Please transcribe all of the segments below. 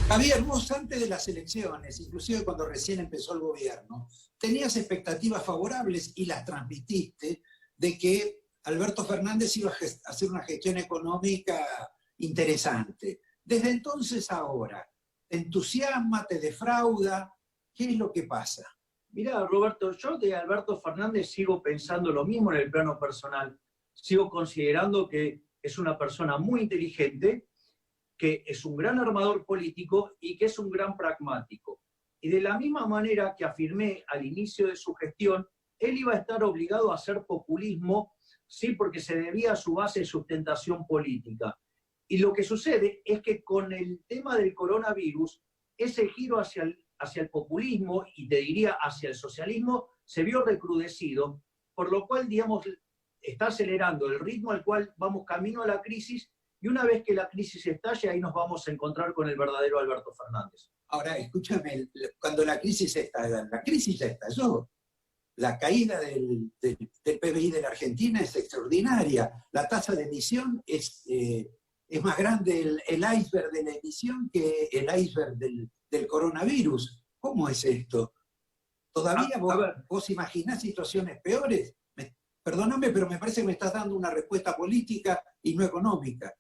Javier, vos antes de las elecciones, inclusive cuando recién empezó el gobierno, tenías expectativas favorables y las transmitiste de que Alberto Fernández iba a hacer una gestión económica interesante. Desde entonces a ahora, ¿te entusiasma, te defrauda? ¿Qué es lo que pasa? Mirá, Roberto, yo de Alberto Fernández sigo pensando lo mismo en el plano personal. Sigo considerando que es una persona muy inteligente, que es un gran armador político y que es un gran pragmático. Y de la misma manera que afirmé al inicio de su gestión, él iba a estar obligado a hacer populismo, sí, porque se debía a su base de sustentación política. Y lo que sucede es que con el tema del coronavirus, ese giro hacia el populismo, y te diría hacia el socialismo, se vio recrudecido, por lo cual, digamos, está acelerando el ritmo al cual vamos camino a la crisis, y una vez que la crisis estalle, ahí nos vamos a encontrar con el verdadero Alberto Fernández. Ahora, escúchame, cuando la crisis ya estalló. La caída del PBI de la Argentina es extraordinaria. La tasa de emisión es más grande el iceberg de la emisión que el iceberg del coronavirus. ¿Cómo es esto? ¿Todavía vos imaginás situaciones peores? Perdóname, pero me parece que me estás dando una respuesta política y no económica.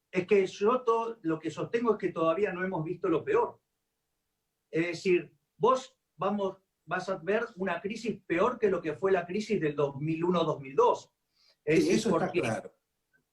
Es que yo lo que sostengo es que todavía no hemos visto lo peor. Es decir, vos vas a ver una crisis peor que lo que fue la crisis del 2001-2002. Sí, decir, eso está claro.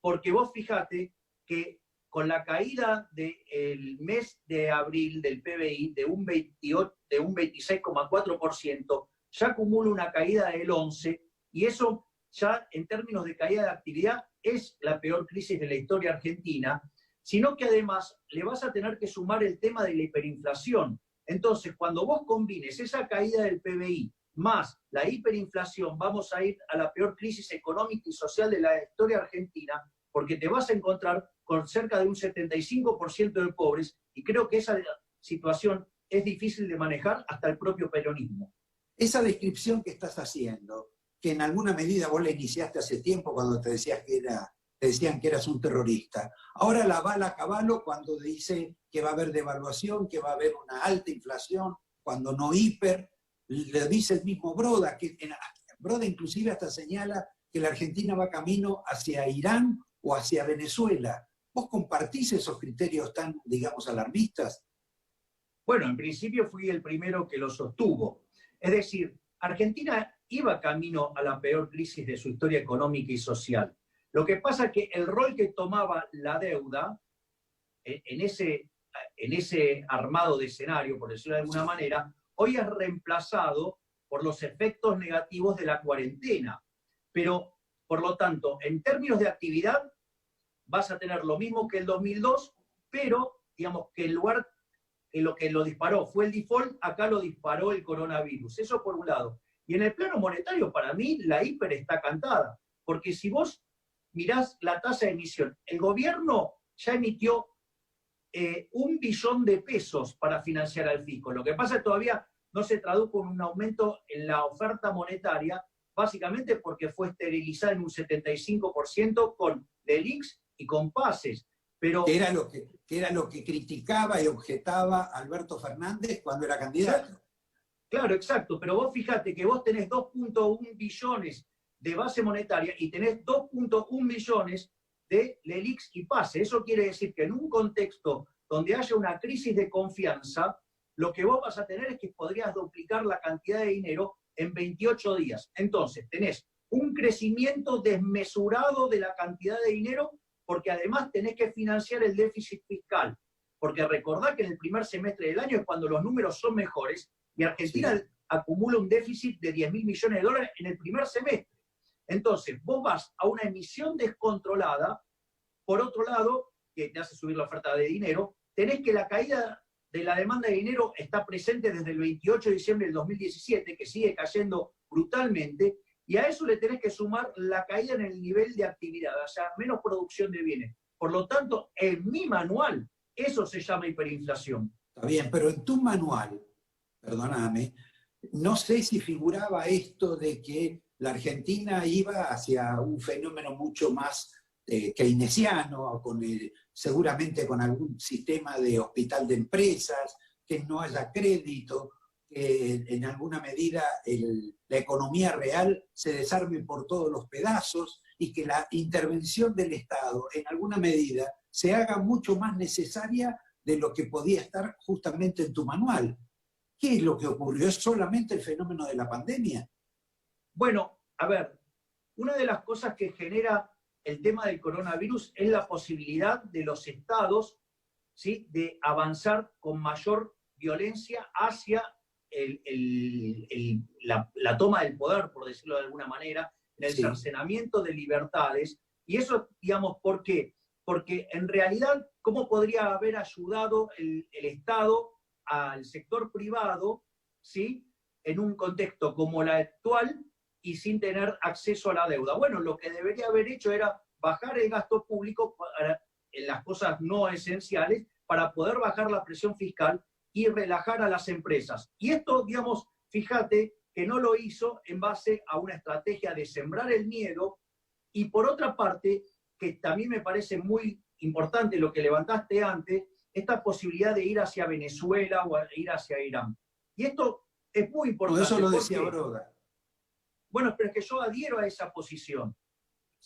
Porque vos fijate que con la caída del mes de abril del PBI de un 26,4%, ya acumula una caída del 11%, y eso ya en términos de caída de actividad es la peor crisis de la historia argentina, sino que además le vas a tener que sumar el tema de la hiperinflación. Entonces, cuando vos combines esa caída del PBI más la hiperinflación, vamos a ir a la peor crisis económica y social de la historia argentina, porque te vas a encontrar con cerca de un 75% de pobres, y creo que esa situación es difícil de manejar hasta el propio peronismo. Esa descripción que estás haciendo, que en alguna medida vos la iniciaste hace tiempo cuando te decían que eras un terrorista. Ahora la bala a caballo cuando dice que va a haber devaluación, que va a haber una alta inflación, cuando no hiper. Le dice el mismo Broda, que Broda inclusive hasta señala que la Argentina va camino hacia Irán o hacia Venezuela. ¿Vos compartís esos criterios tan, digamos, alarmistas? Bueno, en principio fui el primero que lo sostuvo. Es decir, Argentina iba camino a la peor crisis de su historia económica y social. Lo que pasa es que el rol que tomaba la deuda en ese armado de escenario, por decirlo de alguna manera, hoy es reemplazado por los efectos negativos de la cuarentena. Pero, por lo tanto, en términos de actividad, vas a tener lo mismo que el 2002, pero, digamos, que en lugar que lo disparó fue el default, acá lo disparó el coronavirus. Eso por un lado. Y en el plano monetario, para mí, la hiper está cantada. Porque si vos mirás la tasa de emisión, el gobierno ya emitió 1 billón de pesos para financiar al fisco. Lo que pasa es que todavía no se tradujo en un aumento en la oferta monetaria, básicamente porque fue esterilizada en un 75% con LELIQs y con pases. Pero, que era lo que criticaba y objetaba Alberto Fernández cuando era candidato. Claro, exacto, pero vos fíjate que vos tenés 2.1 billones de base monetaria y tenés 2.1 billones de LELIQs y PASE. Eso quiere decir que en un contexto donde haya una crisis de confianza, lo que vos vas a tener es que podrías duplicar la cantidad de dinero en 28 días. Entonces, tenés un crecimiento desmesurado de la cantidad de dinero, porque además tenés que financiar el déficit fiscal. Porque recordá que en el primer semestre del año es cuando los números son mejores, y Argentina acumula un déficit de 10.000 millones de dólares en el primer semestre. Entonces, vos vas a una emisión descontrolada, por otro lado, que te hace subir la oferta de dinero, tenés que la caída de la demanda de dinero está presente desde el 28 de diciembre del 2017, que sigue cayendo brutalmente, y a eso le tenés que sumar la caída en el nivel de actividad, o sea, menos producción de bienes. Por lo tanto, en mi manual, eso se llama hiperinflación. Está bien, pero en tu manual, perdóname, no sé si figuraba esto de que la Argentina iba hacia un fenómeno mucho más keynesiano, seguramente con algún sistema de hospital de empresas, que no haya crédito, que en alguna medida la economía real se desarme por todos los pedazos y que la intervención del Estado en alguna medida se haga mucho más necesaria de lo que podía estar justamente en tu manual. ¿Qué es lo que ocurrió? ¿Es solamente el fenómeno de la pandemia? Bueno, a ver, una de las cosas que genera el tema del coronavirus es la posibilidad de los estados, ¿sí?, de avanzar con mayor violencia hacia la toma del poder, por decirlo de alguna manera, en el cercenamiento de libertades. Y eso, digamos, ¿por qué? Porque en realidad, ¿cómo podría haber ayudado el Estado al sector privado, ¿sí?, en un contexto como el actual y sin tener acceso a la deuda? Bueno, lo que debería haber hecho era bajar el gasto público en las cosas no esenciales para poder bajar la presión fiscal y relajar a las empresas. Y esto, digamos, fíjate que no lo hizo en base a una estrategia de sembrar el miedo, y por otra parte, que también me parece muy importante lo que levantaste antes, esta posibilidad de ir hacia Venezuela o ir hacia Irán. Y esto es muy importante. No, eso lo decía Broda. Bueno, pero es que yo adhiero a esa posición.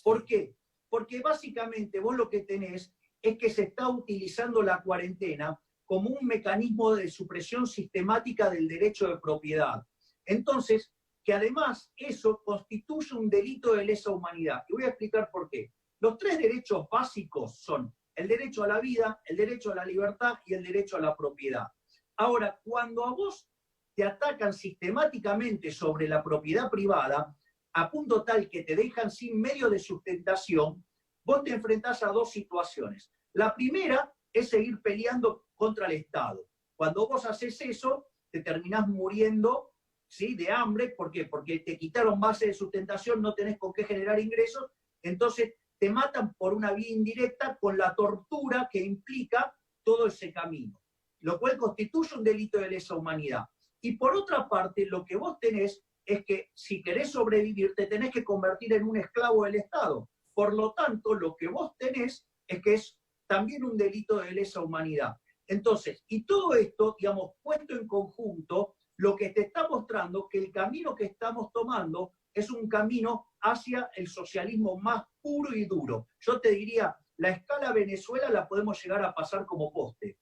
¿Por qué? Porque básicamente vos lo que tenés es que se está utilizando la cuarentena como un mecanismo de supresión sistemática del derecho de propiedad. Entonces, que además eso constituye un delito de lesa humanidad. Y voy a explicar por qué. Los tres derechos básicos son el derecho a la vida, el derecho a la libertad y el derecho a la propiedad. Ahora, cuando a vos te atacan sistemáticamente sobre la propiedad privada, a punto tal que te dejan sin medio de sustentación, vos te enfrentás a dos situaciones. La primera es seguir peleando contra el Estado. Cuando vos haces eso, te terminás muriendo, ¿sí?, de hambre. ¿Por qué? Porque te quitaron base de sustentación, no tenés con qué generar ingresos, entonces te matan por una vía indirecta con la tortura que implica todo ese camino, lo cual constituye un delito de lesa humanidad. Y por otra parte, lo que vos tenés es que si querés sobrevivir, te tenés que convertir en un esclavo del Estado. Por lo tanto, lo que vos tenés es que es también un delito de lesa humanidad. Entonces, y todo esto, digamos, puesto en conjunto, lo que te está mostrando que el camino que estamos tomando es un camino hacia el socialismo más puro y duro. Yo te diría, la escala Venezuela la podemos llegar a pasar como poste.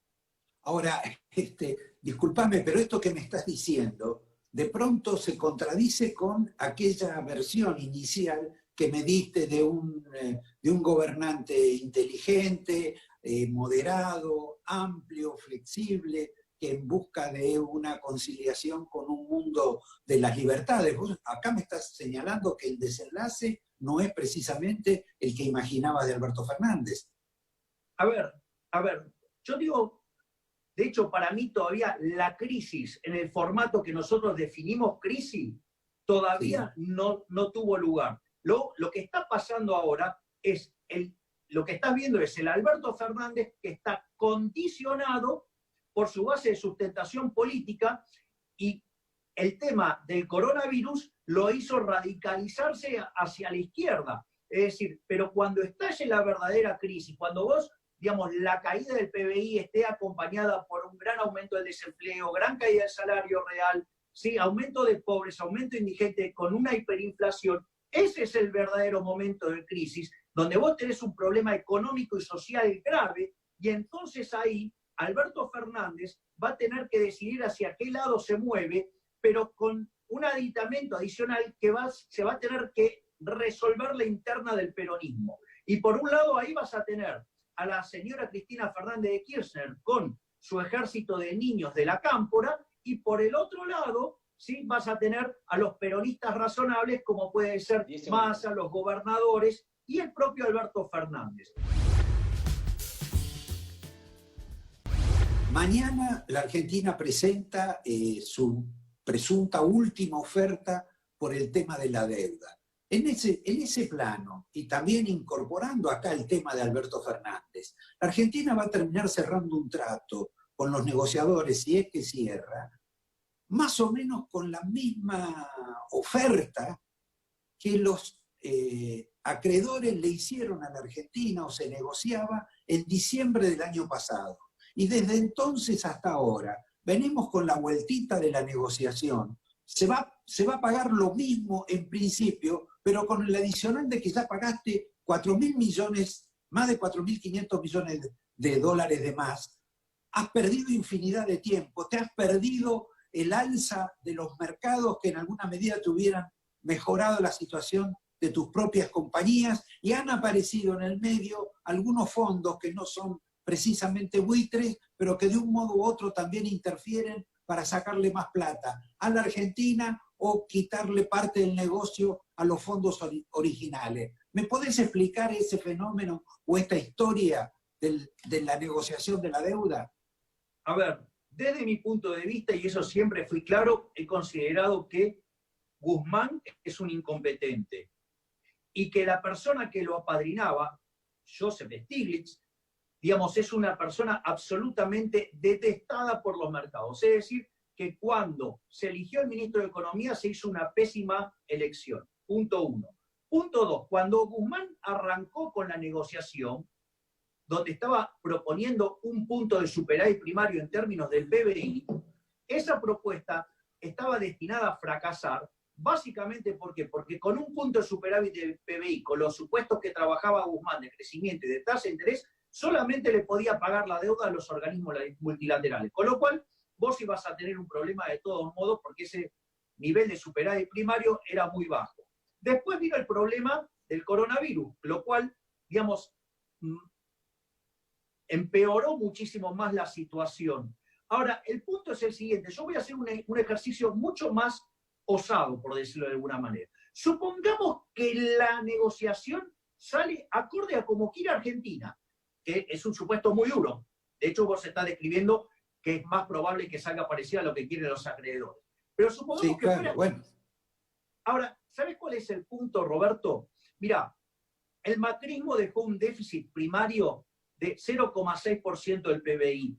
Ahora, discúlpame, pero esto que me estás diciendo, de pronto se contradice con aquella versión inicial que me diste de un gobernante inteligente, moderado, amplio, flexible, que en busca de una conciliación con un mundo de las libertades. Vos acá me estás señalando que el desenlace no es precisamente el que imaginabas de Alberto Fernández. A ver, yo digo, de hecho, para mí todavía la crisis, en el formato que nosotros definimos crisis, todavía no tuvo lugar. Lo que está pasando ahora es, lo que estás viendo es el Alberto Fernández que está condicionado por su base de sustentación política, y el tema del coronavirus lo hizo radicalizarse hacia la izquierda. Es decir, pero cuando estalle la verdadera crisis, cuando vos, digamos, la caída del PBI esté acompañada por un gran aumento del desempleo, gran caída del salario real, ¿sí?, aumento de pobres, aumento de indigentes, con una hiperinflación, ese es el verdadero momento de crisis, donde vos tenés un problema económico y social grave, y entonces ahí Alberto Fernández va a tener que decidir hacia qué lado se mueve, pero con un aditamento adicional que se va a tener que resolver la interna del peronismo. Y por un lado ahí vas a tener a la señora Cristina Fernández de Kirchner con su ejército de niños de la Cámpora, y por el otro lado, ¿sí?, vas a tener a los peronistas razonables, como puede ser Massa, los gobernadores y el propio Alberto Fernández. Mañana la Argentina presenta su presunta última oferta por el tema de la deuda. En ese plano, y también incorporando acá el tema de Alberto Fernández, la Argentina va a terminar cerrando un trato con los negociadores, si es que cierra, más o menos con la misma oferta que los acreedores le hicieron a la Argentina o se negociaba en diciembre del año pasado. Y desde entonces hasta ahora venimos con la vueltita de la negociación. Se va a pagar lo mismo en principio, pero con el adicional de que ya pagaste 4.000 millones, más de 4.500 millones de dólares de más. Has perdido infinidad de tiempo, te has perdido el alza de los mercados que en alguna medida te hubieran mejorado la situación de tus propias compañías, y han aparecido en el medio algunos fondos que no son precisamente buitres, pero que de un modo u otro también interfieren para sacarle más plata a la Argentina o quitarle parte del negocio a los fondos originales. ¿Me podés explicar ese fenómeno o esta historia de la negociación de la deuda? A ver, desde mi punto de vista, y eso siempre fui claro, he considerado que Guzmán es un incompetente y que la persona que lo apadrinaba, Joseph Stiglitz, digamos, es una persona absolutamente detestada por los mercados. Es decir, que cuando se eligió el ministro de Economía se hizo una pésima elección. Punto 1. Punto 2. Cuando Guzmán arrancó con la negociación, donde estaba proponiendo un punto de superávit primario en términos del PBI, esa propuesta estaba destinada a fracasar. Básicamente, ¿por qué? Porque con un punto de superávit del PBI, con los supuestos que trabajaba Guzmán de crecimiento y de tasa de interés, solamente le podía pagar la deuda a los organismos multilaterales. Con lo cual, vos ibas a tener un problema de todos modos porque ese nivel de superávit primario era muy bajo. Después vino el problema del coronavirus, lo cual, digamos, empeoró muchísimo más la situación. Ahora, el punto es el siguiente. Yo voy a hacer un ejercicio mucho más osado, por decirlo de alguna manera. Supongamos que la negociación sale acorde a como quiere Argentina, que es un supuesto muy duro. De hecho, vos estás describiendo que es más probable que salga parecido a lo que quieren los acreedores. Pero supongamos que fuera... Bueno. Ahora, ¿sabes cuál es el punto, Roberto? Mirá, el macrismo dejó un déficit primario de 0,6% del PBI.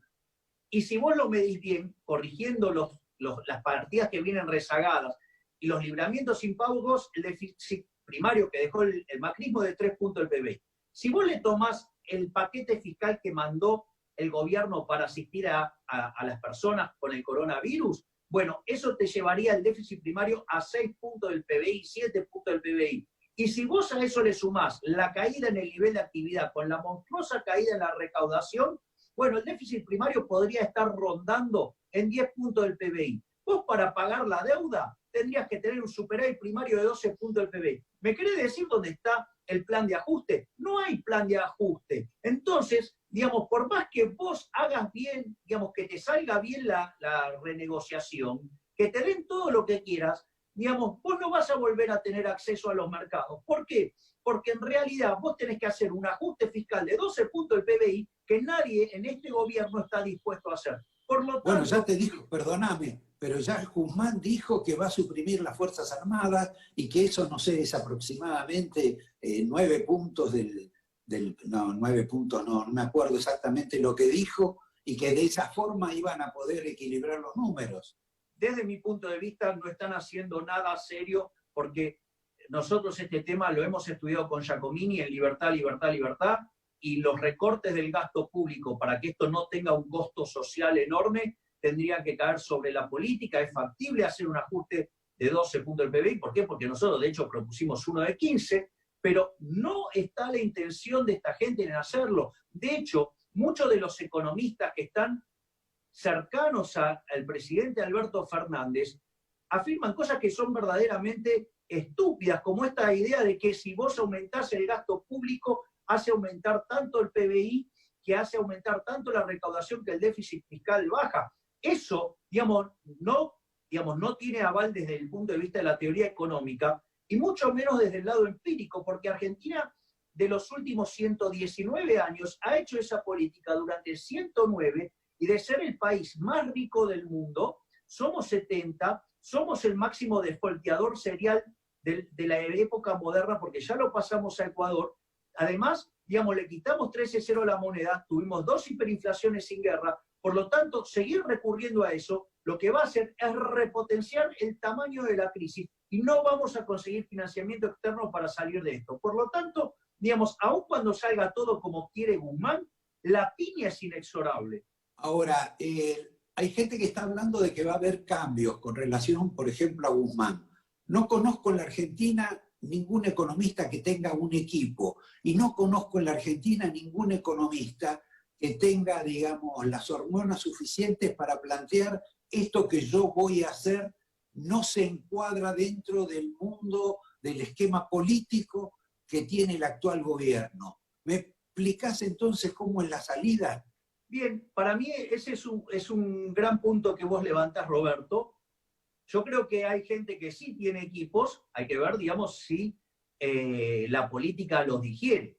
Y si vos lo medís bien, corrigiendo las partidas que vienen rezagadas y los libramientos sin pagos, el déficit primario que dejó el macrismo de 3 puntos del PBI. Si vos le tomás el paquete fiscal que mandó el gobierno para asistir a las personas con el coronavirus, bueno, eso te llevaría el déficit primario a 6 puntos del PBI, 7 puntos del PBI. Y si vos a eso le sumás la caída en el nivel de actividad con la monstruosa caída en la recaudación, bueno, el déficit primario podría estar rondando en 10 puntos del PBI. Vos para pagar la deuda tendrías que tener un superávit primario de 12 puntos del PBI. ¿Me querés decir dónde está el plan de ajuste? No hay plan de ajuste. Entonces, digamos, por más que vos hagas bien, digamos, que te salga bien la renegociación, que te den todo lo que quieras, digamos, vos no vas a volver a tener acceso a los mercados. ¿Por qué? Porque en realidad vos tenés que hacer un ajuste fiscal de 12 puntos del PBI que nadie en este gobierno está dispuesto a hacer. Por lo tanto, bueno, ya te dijo, perdóname, pero ya Guzmán dijo que va a suprimir las Fuerzas Armadas y que eso, no sé, es aproximadamente 9 puntos no, 9 puntos no me acuerdo exactamente lo que dijo, y que de esa forma iban a poder equilibrar los números. Desde mi punto de vista no están haciendo nada serio porque nosotros este tema lo hemos estudiado con Giacomini en Libertad, Libertad, Libertad, y los recortes del gasto público para que esto no tenga un costo social enorme tendrían que caer sobre la política. Es factible hacer un ajuste de 12 puntos del PBI. ¿Por qué? Porque nosotros de hecho propusimos uno de 15, pero no está la intención de esta gente en hacerlo. De hecho, muchos de los economistas que están cercanos al presidente Alberto Fernández afirman cosas que son verdaderamente estúpidas, como esta idea de que si vos aumentás el gasto público, hace aumentar tanto el PBI, que hace aumentar tanto la recaudación que el déficit fiscal baja. Eso, digamos, no tiene aval desde el punto de vista de la teoría económica, y mucho menos desde el lado empírico, porque Argentina de los últimos 119 años ha hecho esa política durante 109, y de ser el país más rico del mundo, somos 70, somos el máximo defaulteador serial de la época moderna, porque ya lo pasamos a Ecuador. Además, digamos, le quitamos 13-0 a la moneda, tuvimos 2 hiperinflaciones sin guerra, por lo tanto, seguir recurriendo a eso, lo que va a hacer es repotenciar el tamaño de la crisis, y no vamos a conseguir financiamiento externo para salir de esto. Por lo tanto, digamos, aun cuando salga todo como quiere Guzmán, la piña es inexorable. Ahora, hay gente que está hablando de que va a haber cambios con relación, por ejemplo, a Guzmán. No conozco en la Argentina ningún economista que tenga un equipo y no conozco en la Argentina ningún economista que tenga, digamos, las hormonas suficientes para plantear esto que yo voy a hacer no se encuadra dentro del mundo, del esquema político que tiene el actual gobierno. ¿Me explicás entonces cómo es la salida? Bien, para mí ese es un gran punto que vos levantás, Roberto. Yo creo que hay gente que sí tiene equipos, hay que ver, digamos, si la política los digiere.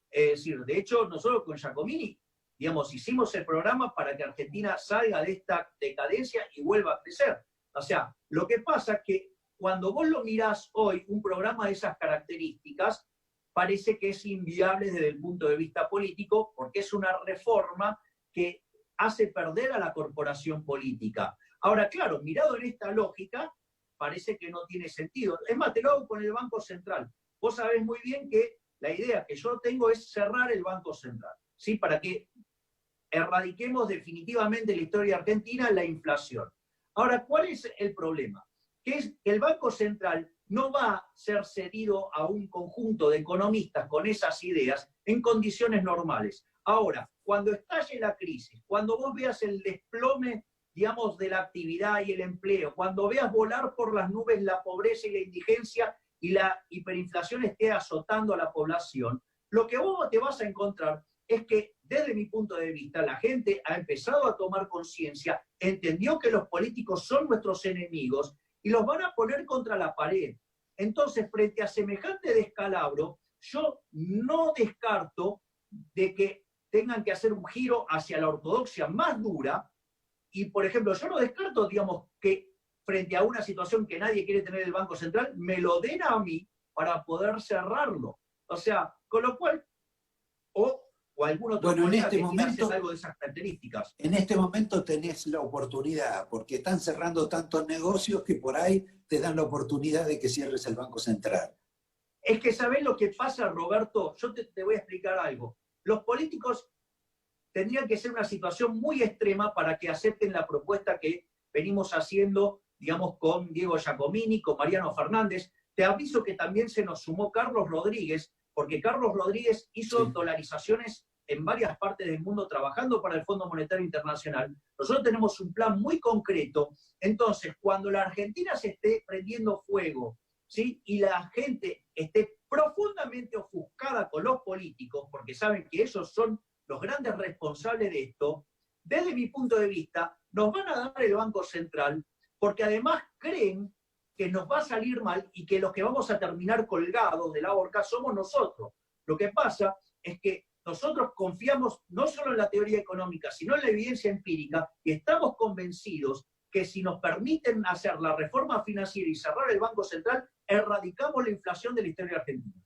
Es decir, de hecho, nosotros con Giacomini, digamos, hicimos el programa para que Argentina salga de esta decadencia y vuelva a crecer. O sea, lo que pasa es que cuando vos lo mirás hoy, un programa de esas características, parece que es inviable desde el punto de vista político, porque es una reforma que hace perder a la corporación política. Ahora, claro, mirado en esta lógica, parece que no tiene sentido. Es más, te lo hago con el Banco Central. Vos sabés muy bien que la idea que yo tengo es cerrar el Banco Central, ¿sí? Para que erradiquemos definitivamente en la historia argentina la inflación. Ahora, ¿cuál es el problema? Que es que el Banco Central no va a ser cedido a un conjunto de economistas con esas ideas en condiciones normales. Ahora, cuando estalle la crisis, cuando vos veas el desplome, digamos, de la actividad y el empleo, cuando veas volar por las nubes la pobreza y la indigencia y la hiperinflación esté azotando a la población, lo que vos te vas a encontrar es que, desde mi punto de vista, la gente ha empezado a tomar conciencia, entendió que los políticos son nuestros enemigos y los van a poner contra la pared. Entonces, frente a semejante descalabro, yo no descarto de que tengan que hacer un giro hacia la ortodoxia más dura y, por ejemplo, yo no descarto, digamos, que frente a una situación que nadie quiere tener el Banco Central, me lo den a mí para poder cerrarlo. O sea, con lo cual, o algún otro colega que quiera hacer algo de esas características. En este momento tenés la oportunidad, porque están cerrando tantos negocios que por ahí te dan la oportunidad de que cierres el Banco Central. Es que ¿sabés lo que pasa, Roberto? Yo te voy a explicar algo. Los políticos tendrían que ser una situación muy extrema para que acepten la propuesta que venimos haciendo, digamos, con Diego Giacomini, con Mariano Fernández. Te aviso que también se nos sumó Carlos Rodríguez, porque Carlos Rodríguez hizo dolarizaciones en varias partes del mundo trabajando para el Fondo Monetario Internacional. Nosotros tenemos un plan muy concreto. Entonces, cuando la Argentina se esté prendiendo fuego, ¿sí? Y la gente esté profundamente ofuscada con los políticos, porque saben que ellos son los grandes responsables de esto, desde mi punto de vista, nos van a dar el Banco Central, porque además creen que nos va a salir mal y que los que vamos a terminar colgados de la horca somos nosotros. Lo que pasa es que nosotros confiamos no solo en la teoría económica, sino en la evidencia empírica, y estamos convencidos que si nos permiten hacer la reforma financiera y cerrar el Banco Central, erradicamos la inflación de la historia argentina.